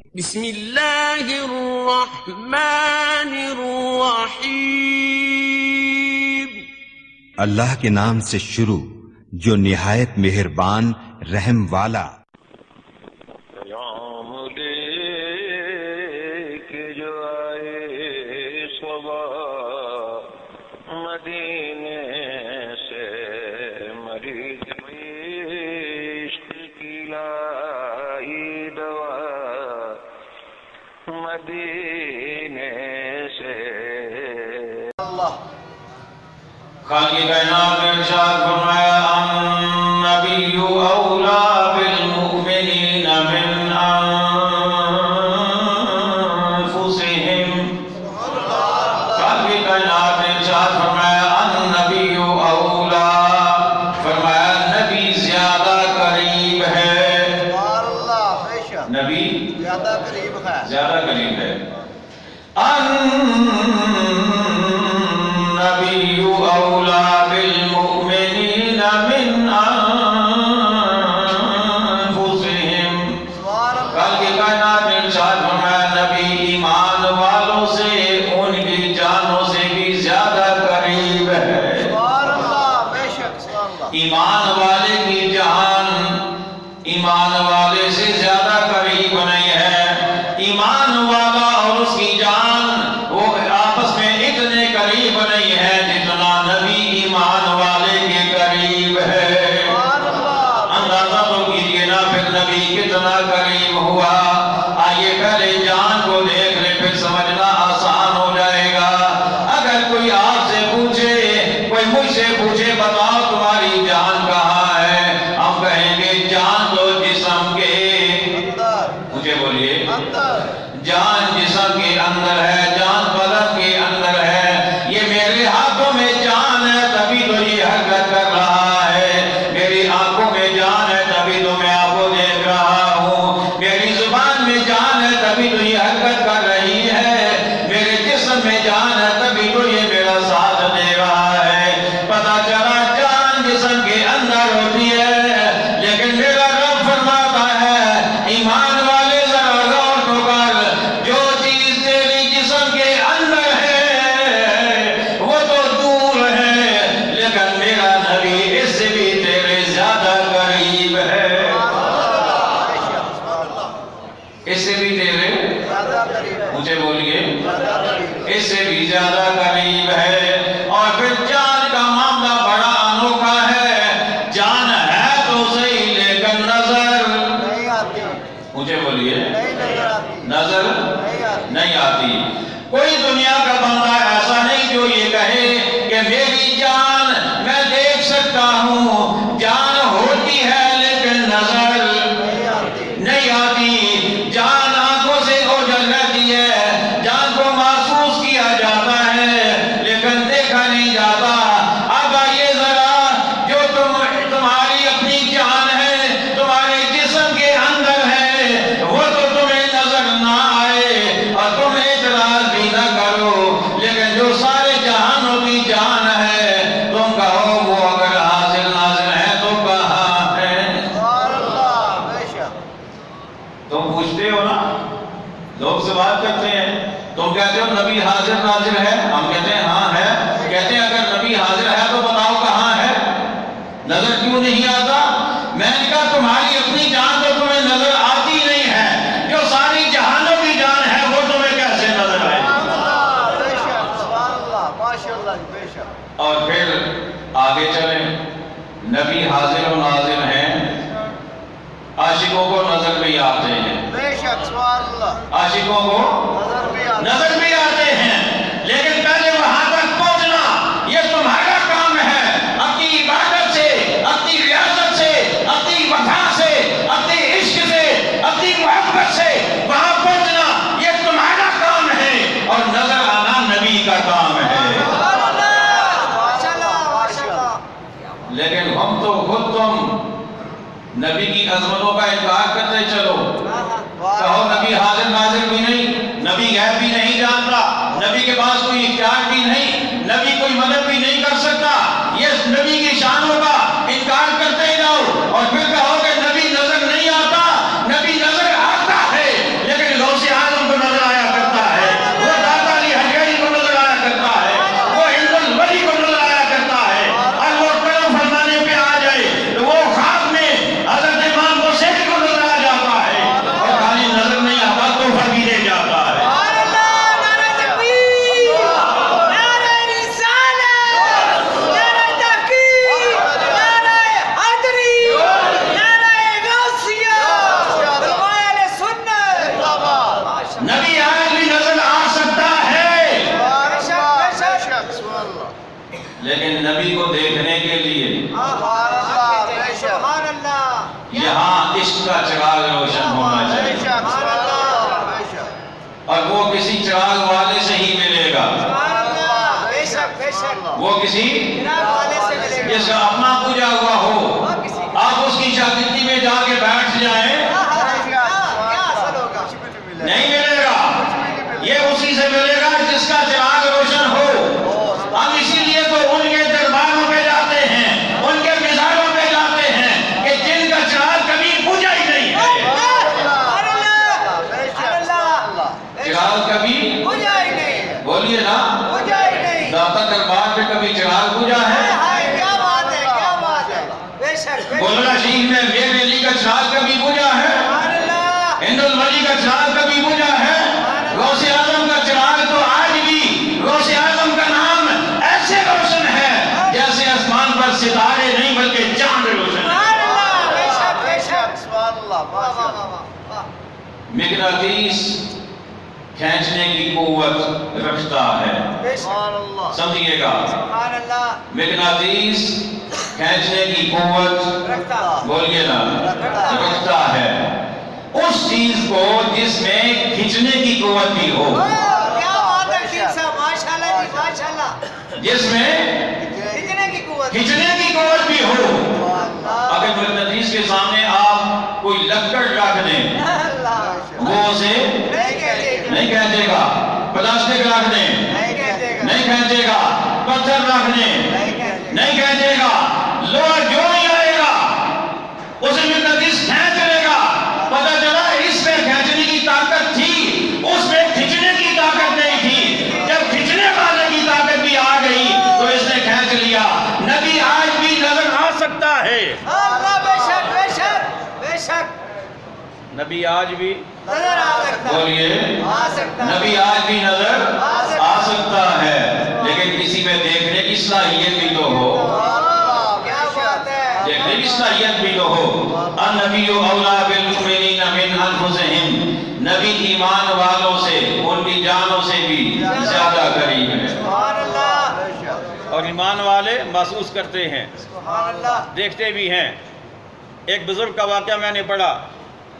بسم اللہ الرحمن الرحیم، اللہ کے نام سے شروع جو نہایت مہربان رحم والا۔ پیام لے کے جو آئے صبا مدینے سے، مریض عشق کی لائی دوا مدینے سے۔ خالق کائنات نے ارشاد فرمایا النبی اولا بالمؤمنین من انفسہم۔ خالق کائنات نے ارشاد فرمایا النبی اولا، فرمایا نبی زیادہ قریب ہے، نبی زیادہ قریب ہے۔ النبی اولا بالمؤمنین من انفسہم۔ خالق کائنات نے ارشاد فرمایا نبی ایمان والوں سے ان کی جانوں سے بھی زیادہ قریب ہے۔ ایمان والے کی جان ایمان والے سے زیادہ قریب نہیں ہے۔ ایمان والا اور اس کی جان وہ آپس میں اتنے قریب نہیں ہے جتنا نبی ایمان والے کے قریب ہے۔ اندازہ تو کیجئے نا پھر نبی کتنا قریب ہوا۔ آئیے پہلے جان کو دیکھ لیں پھر سمجھنا آسان ہو جائے گا۔ اگر کوئی آپ سے پوچھے، کوئی مجھ سے پوچھے بتاؤ تمہاری جان کہاں ہے، ہم کہیں گے جان تو جسم کے مجھے بولیے جان جسم کے اندر ہے، جان بدن کے اندر ہے۔ یہ میرے ہاتھوں میں جان ہے تبھی تو یہ حرکت کر رہا ہے، میری آنکھوں میں جان ہے تبھی تو میں آپ کو دیکھ رہا ہوں، میری زبان میں جان ہے تبھی تو یہ حرکت کر رہی ہے، میرے جسم میں جان ہے تبھی تو یہ میرا ساتھ دے رہا ہے۔ پتہ چلا جان جسم کے اندر ہوتی ہے، لیکن میرا رب فرماتا ہے ایمان والے ذرا غور تو کر، جو چیز تیری جسم کے اندر ہے وہ تو دور ہے، لیکن میرا نبی اس سے بھی تیرے زیادہ قریب ہے، اس سے بھی تیرے مجھے بولیے اس سے بھی زیادہ قریب ہے۔ اور پھر جان کا معاملہ بڑا انوکھا ہے، جان ہے تو صحیح لیکن نظر مجھے بولیے نظر نہیں آتی۔ کوئی دنیا کا بندہ ایسا نہیں جو یہ کہے کہ میری جان میں دیکھ سکتا ہوں، جان ہوتی ہے لیکن نظر نہیں آتی۔ جان آنکھوں سے اوجھل رہتی ہے، جان کو محسوس کیا جاتا ہے لیکن دیکھا نہیں جاتا۔ اب آئیے ذرا جو تمہاری اپنی جان ہے، تمہارے جسم کے اندر ہے، وہ تو تمہیں نظر نہ آئے اور تم اعتراض بھی نہ کرو، لیکن جو سارے جہانوں کی جان ہے تم کہو وہ اگر حاضر ناظر ہے تو کہاں ہے؟ تم پوچھتے ہو نا، لوگ سے بات کرتے ہیں، تم کہتے ہو نبی حاضر ناظر ہے، ہم کہتے ہیں ہاں ہے، کہتے ہیں اگر نبی حاضر ہے تو بتاؤ کہاں ہے، نظر کیوں نہیں آتا؟ میں نے کہا تمہاری اپنی جان تو تمہیں نظر آتی نہیں ہے، جو ساری جہانوں کی جان ہے وہ تمہیں کیسے نظر آئے؟ اور پھر آگے چلیں، نبی حاضر و ناظر ہیں، عاشقوں کو نظر بھی آتے ہیں، عاشقوں کو نظر بھی آتے ہیں، لیکن پہلے وہاں تک پہنچنا یہ تمہارا کام ہے۔ اپنی عبادت سے، اپنی ریاضت سے، اپنی وفا سے، اپنی عشق سے، اپنی محبت سے وہاں پہنچنا یہ تمہارا کام ہے، اور نظر آنا نبی کا کام ہے۔ لیکن ہم تو خود تم نبی کی عظمتوں کا انکار کرتے چلو، کہو نبی حاضر ناظر بھی نہیں، نبی غیب بھی نہیں جانتا، نبی کے پاس کوئی اختیار بھی نہیں، نبی کوئی مدد بھی نہیں کر سکتا، یہ نبی کی شانوں کا انکار کرتے جاؤ، اور پھر کہو کہ نبی نظر نہیں آتا، نبی نظر آتا ہے، لیکن نبی کو دیکھنے کے لیے سبحان اللہ یہاں عشق کا چراغ روشن ہونا چاہیے، سبحان اللہ اور وہ کسی چراغ والے سے ہی ملے گا، سبحان اللہ بے شک بے شک وہ کسی جناب والے سے ملے گا جس کا اپنا پوجا ہوا ہو آپ اس کی شاگردی میں جا کے بیٹھ جائیں کیا اثر ہوگا نہیں ملے گا، یہ اسی سے ملے گا جس کا چراغ روشن ہو۔ ہم اسی لیے تو ان کے درباروں پہ جاتے ہیں، ان کے مزاروں پہ جاتے ہیں کہ جن کا چراغ کبھی بجھا ہی نہیں ہے، چراغ کبھی بجھا ہی نہیں بولیے نا، بجھا ہی نہیں داتا دربار پہ کبھی چراغ بجھا ہے؟ کیا بات ہے کیا بات ہے بے شک گولڑا شریف میں ویر علی کا چراغ کبھی بجھا ہے؟ سبحان اللہ ہند الولی کا چراغ کبھی بجھا ہے؟ غوث اعظم کا چراغ تو آج بھی غوث اعظم کا نام ایسے روشن ہے جیسے آسمان پر ستارے نہیں بلکہ چاند روشن ہے۔ سبحان اللہ بے شک بے شک سبحان اللہ واہ واہ واہ واہ مغناطیس کھینچنے کی قوت رکھتا ہے، بے شک سمجھیے گا، سبحان اللہ مغناطیس کھینچنے کی قوت رکھتا بولیے نا رکھتا ہے اس چیز کو جس میں کھینچنے کی قوت بھی ہو، کیا بات ہے شیخ صاحب ماشاءاللہ جی ماشاءاللہ جس میں کھینچنے کی قوت کھینچنے کی قوت بھی ہو۔ اگر مغناطیس کے سامنے آپ کوئی لکڑ رکھ دیں اللہ وہ اسے نہیں کہتے نہیں کھینچے گا، پلاسٹک رکھ دیں نہیں کہتے گا نہیں کھینچے گا، پتھر رکھ دیں نہیں کہتے نہیں کھینچے گا، لوہا جو ہی آئے گا اسے مغناطیس کھینچ لے گا۔ پتہ چلا اس میں کھینچنے کی طاقت تھی، اس میں کھینچنے کی طاقت نہیں تھی، جب کھینچنے والے کی طاقت بھی آ گئی تو اس نے کھینچ لیا۔ نبی آج بھی نظر آ سکتا ہے، اللہ بے شک بے شک بے شک نبی آج بھی نظر آ سکتا بولیے آ سکتا نبی آج بھی نظر آ سکتا ہے، لیکن کسی میں دیکھنے کی صلاحیت بھی تو ہو، کیا بات ہے دیکھنے کی صلاحیت بھی تو ہو۔ النبی اولا بالمؤمنین من انفسہم، نبی ایمان والوں سے ان کی جانوں سے بھی زیادہ قریب ہے، سبحان اللہ اور ایمان والے محسوس کرتے ہیں، سبحان اللہ دیکھتے بھی ہیں۔ ایک بزرگ کا واقعہ میں نے پڑھا،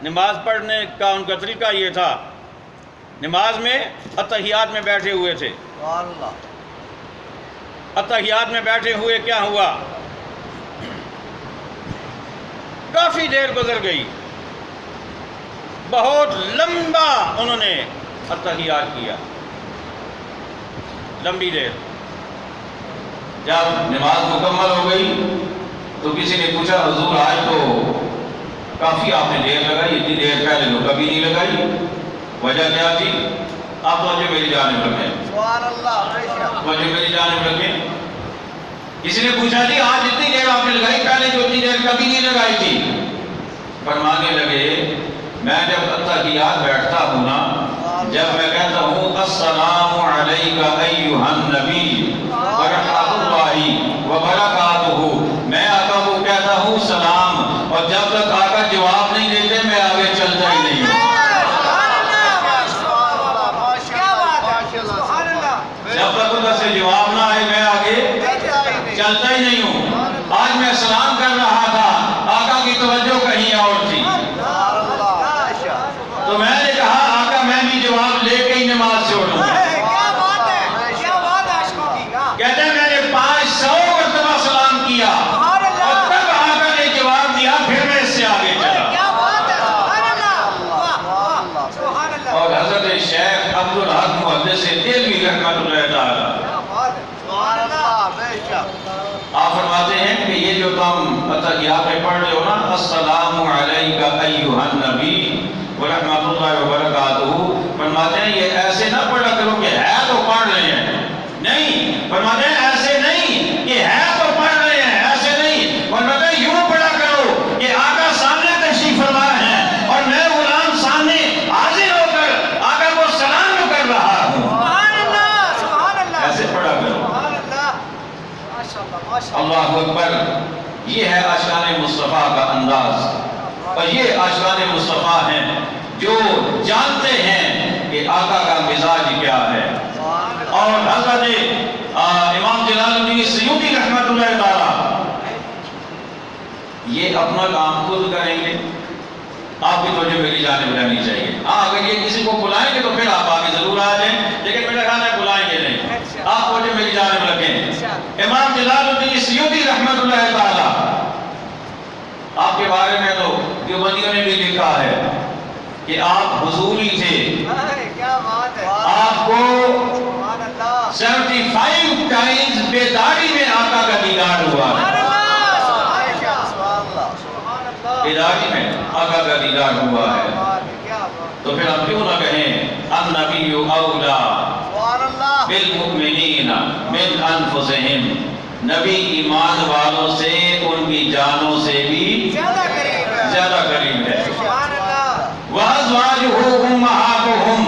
نماز پڑھنے کا ان کا طریقہ یہ تھا، نماز میں اتحیات میں بیٹھے ہوئے تھے، اتحیات میں بیٹھے ہوئے کیا ہوا، کافی دیر گزر گئی، بہت لمبا انہوں نے اتحیات کیا، لمبی دیر۔ جب نماز مکمل ہو گئی تو کسی نے پوچھا حضور آج تو کافی آپ نے دیر لگائی، اتنی دیر پہلے تو کبھی نہیں لگائی، وجہ کیا تھی؟ آپ توجہ میری جانب رکھیں، سبحان اللہ بے شک توجہ میری جانب رکھیں۔ کسی نے پوچھا جی آج اتنی دیر آپ نے لگائی، پہلے جو اتنی دیر کبھی نہیں لگائی تھی؟ فرمانے لگے میں جب اتحیات بیٹھتا ہوں نا، جب میں کہتا ہوں السلام علیکہ ایھا النبی ورحمۃ اللہ وبرکاتہ، میں آقا کو کہتا ہوں سلام، اور جب تک آقا جواب نہیں دیتے میں آگے چلتا ہی نہیں ہوں، کیا بات ہے سبحان اللہ جب تک ادھر سے جواب نہ آئے میں آگے چلتا ہی نہیں ہوں۔ آج میں سلام کر رہا تھا، آقا کی توجہ کہیں اور تھی، تو میں نے کہا آقا میں بھی جواب لے کے ہی نماز سے اٹھوں گا۔ کیا بات ہے کیا بات ہے عاشقوں کی کہتے ہیں میں نے 500 مرتبہ سلام کیا اور تب آقا نے جواب دیا، پھر میں اس سے آگے چلا۔ کیا بات ہے سبحان اللہ واہ واہ سبحان اللہ اور حضرت شیخ عبدالحق محدث دہلوی رحمۃ اللہ تعالی کیا بات ہے سبحان اللہ بے شک آپ فرماتے ہیں کہ یہ جو تم اتحیات میں پڑھ رہے ہو نا، السلام علیکہ ایھا النبی ورحمۃ اللہ وبرکاتہ، فرماتے ہیں یہ ایسے نہ پڑھا کرو کہ ہے تو پڑھ رہے ہیں، نہیں، فرماتے ہیں ایسے نہیں کہ ہے تو پڑھ رہے ہیں، ایسے نہیں، فرماتے ہیں یوں پڑھا کرو کہ آقا سامنے تشریف فرما ہے اور میں غلام سامنے حاضر ہو کر آقا کو سلام کر رہا ہوں، سبحان اللہ سبحان اللہ ایسے پڑھا کرو۔ سبحان اللہ ماشاءاللہ ماشاءاللہ اللہ اکبر، یہ ہے عاشقان مصطفیٰ کا انداز، اور یہ عاشقان مصطفیٰ ہیں جو جانتے ہیں کہ آقا کا مزاج کیا ہے۔ اور حضرت امام جلال الدین سیوطی رحمۃ اللہ یہ اپنا کام خود کریں گے، آپ کی توجہ میری جانب رہنی چاہیے۔ ہاں اگر یہ کسی کو بلائیں گے تو پھر آپ آگے ضرور آ جائیں، لیکن میرا خیال ہے بلائیں گے نہیں، آپ توجہ میری جانب رکھیں۔ امام جلال الدین سیوطی رحمۃ اللہ تعالی، آپ کے بارے میں تو دیوبندیوں نے بھی لکھا ہے کہ آپ حضوری تھے، کیا بات ہے، آپ کو سبحان اللہ 75 ٹائمز بیداری میں آقا کا دیدار ہوا ہے، بیداری میں آقا کا دیدار ہوا ہے۔ تو پھر ہم کیوں نہ کہیں النبی اولا بالمؤمنین من انفسہم، نبی ایمان والوں سے ان کی جانوں سے بھی زیادہ قریب ہے۔ وَأَزْوَاجُهُ أُمَّهَاتُهُمْ،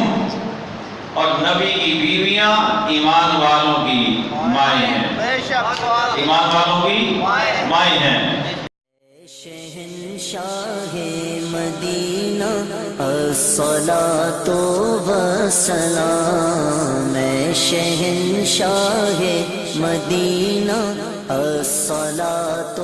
اور نبی کی بیویاں ایمان والوں کی مائیں ہیں، ایمان والوں کی مائیں ہیں۔ شہنشاہ مدینہ الصلاۃ والسلام، شہنشاہ مدینہ الصلاۃ